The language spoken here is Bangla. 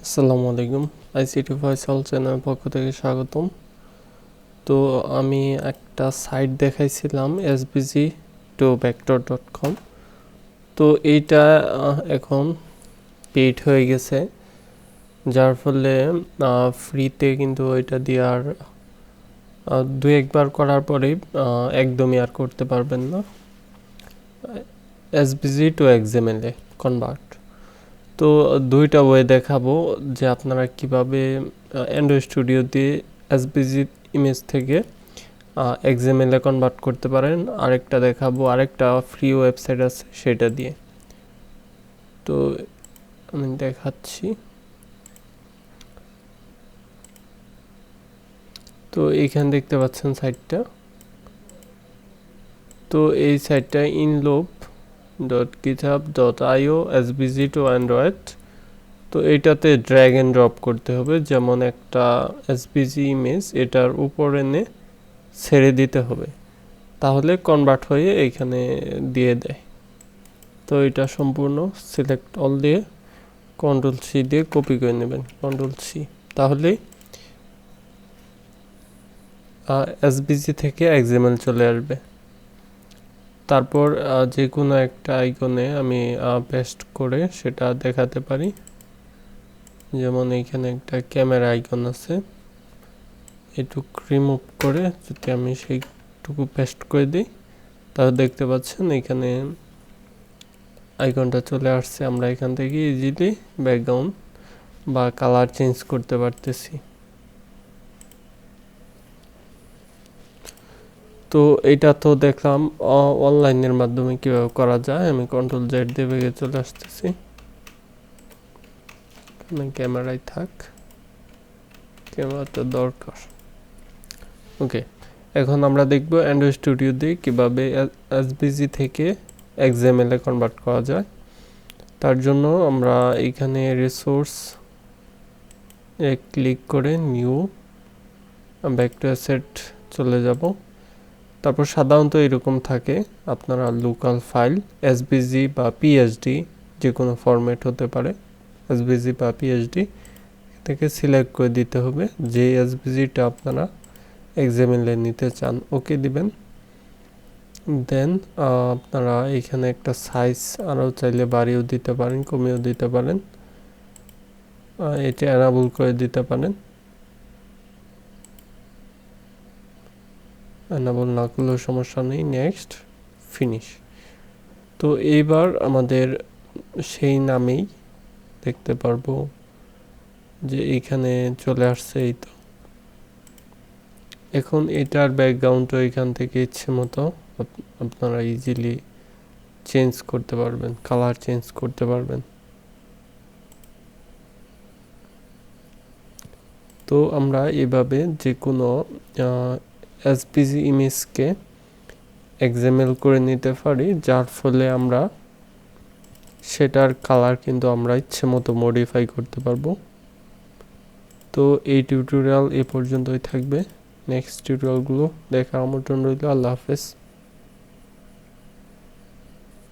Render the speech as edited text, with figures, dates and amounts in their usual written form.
আসসালামু আলাইকুম, আইসিটি ফয়সাল চ্যানেল পক্ষ থেকে স্বাগতম। তো আমি একটা সাইট দেখাইছিলাম svg2vector.com। তো এইটা এখন পেইড হয়ে গেছে, যার ফলে ফ্রিতে কিন্তু ওইটা দিয়ে আর দু একবার করার পরেই একদমই আর করতে পারবেন না svg to XML A convert. তো দুইটা ওয়ে দেখাবো যে আপনারা কিভাবে অ্যান্ড্রয়েড স্টুডিও দিয়ে এসভিজি ইমেজ থেকে XML এ কনভার্ট করতে পারেন। আরেকটা দেখাবো, আরেকটা ফ্রি ওয়েবসাইট আছে সেটা দিয়ে। তো আমি দেখাচ্ছি। তো এইখানে দেখতে পাচ্ছেন সাইটটা। তো এই সাইটটা inloop.github.io svg to android। তো এটাতে ড্র্যাগ এন্ড ড্রপ করতে হবে, যেমন একটা এসভিজি ইমেজ এটার উপর এনে ছেড়ে দিতে হবে, তাহলে কনভার্ট হয়ে এইখানে দিয়ে দেয়। তো এটা সম্পূর্ণ সিলেক্ট অল দিয়ে কন্ট্রোল সি দিয়ে কপি করে নেবেন, কন্ট্রোল সি, তাহলে এসভিজি থেকে XML চলে আসবে। তারপর যে কোনো একটা আইকনে আমি পেস্ট করে সেটা দেখাতে পারি। যেমন এইখানে একটা ক্যামেরা আইকন আছে, এটুকু রিমুভ করে যদি আমি সেইটুকু পেস্ট করে দিই, তাহলে দেখতে পাচ্ছেন এখানে আইকনটা চলে আসছে। আমরা এখান থেকে ইজিলি ব্যাকগ্রাউন্ড বা কালার চেঞ্জ করতে পারতেছি। তো এটা তো দেখলাম অনলাইনের মাধ্যমে কিভাবে করা যায়। আমি কন্ট্রোল জেড দিয়ে বেগে চলে আসতেছি, ক্যামেরায় থাক, ক্যামেরাটা দরকার। ওকে, এখন আমরা দেখব অ্যান্ড্রয়েড স্টুডিও দিয়ে কিভাবে এসভিজি থেকে XML এ কনভার্ট করা যায়। তার জন্য আমরা এখানে রিসোর্স ক্লিক করে নিউ ব্যাক টু অ্যাসেট চলে যাব। তারপর সাধারণত এরকম থাকে, আপনারা লোকাল ফাইল এসভিজি বা পিএসডি যে কোনো ফরম্যাট হতে পারে, এসভিজি বা পিএসডি থেকে সিলেক্ট করে দিতে হবে যে এসভিজিটা আপনারা XML এ নিতে চান। ওকে দিবেন। দেন আপনারা এখানে একটা সাইজ আরও চাইলে বাড়িয়েও দিতে পারেন, কমিয়েও দিতে পারেন, এটা এনাবল করে দিতে পারেন। এনাবল না করলেও সমস্যা নেই। Next, finish. তো এইবার আমাদের সেই নামেই দেখতে পারবো যে এইখানে চলে আসছে। এই তো এখন এটার ব্যাকগ্রাউন্ডও এখান থেকে ইচ্ছে মতো আপনারা ইজিলি চেঞ্জ করতে পারবেন, কালার চেঞ্জ করতে পারবেন। তো আমরা এভাবে যে কোনো এসভিজি ইমেজকে XML করে নিতে পারি, যার ফলে আমরা সেটার কালার কিন্তু আমরা ইচ্ছে মতো মডিফাই করতে পারবো। তো এই টিউটোরিয়াল এ পর্যন্তই থাকবে। নেক্সট টিউটোরিয়ালগুলো দেখার আমন্ত্রণ রইল। আল্লাহ হাফেজ।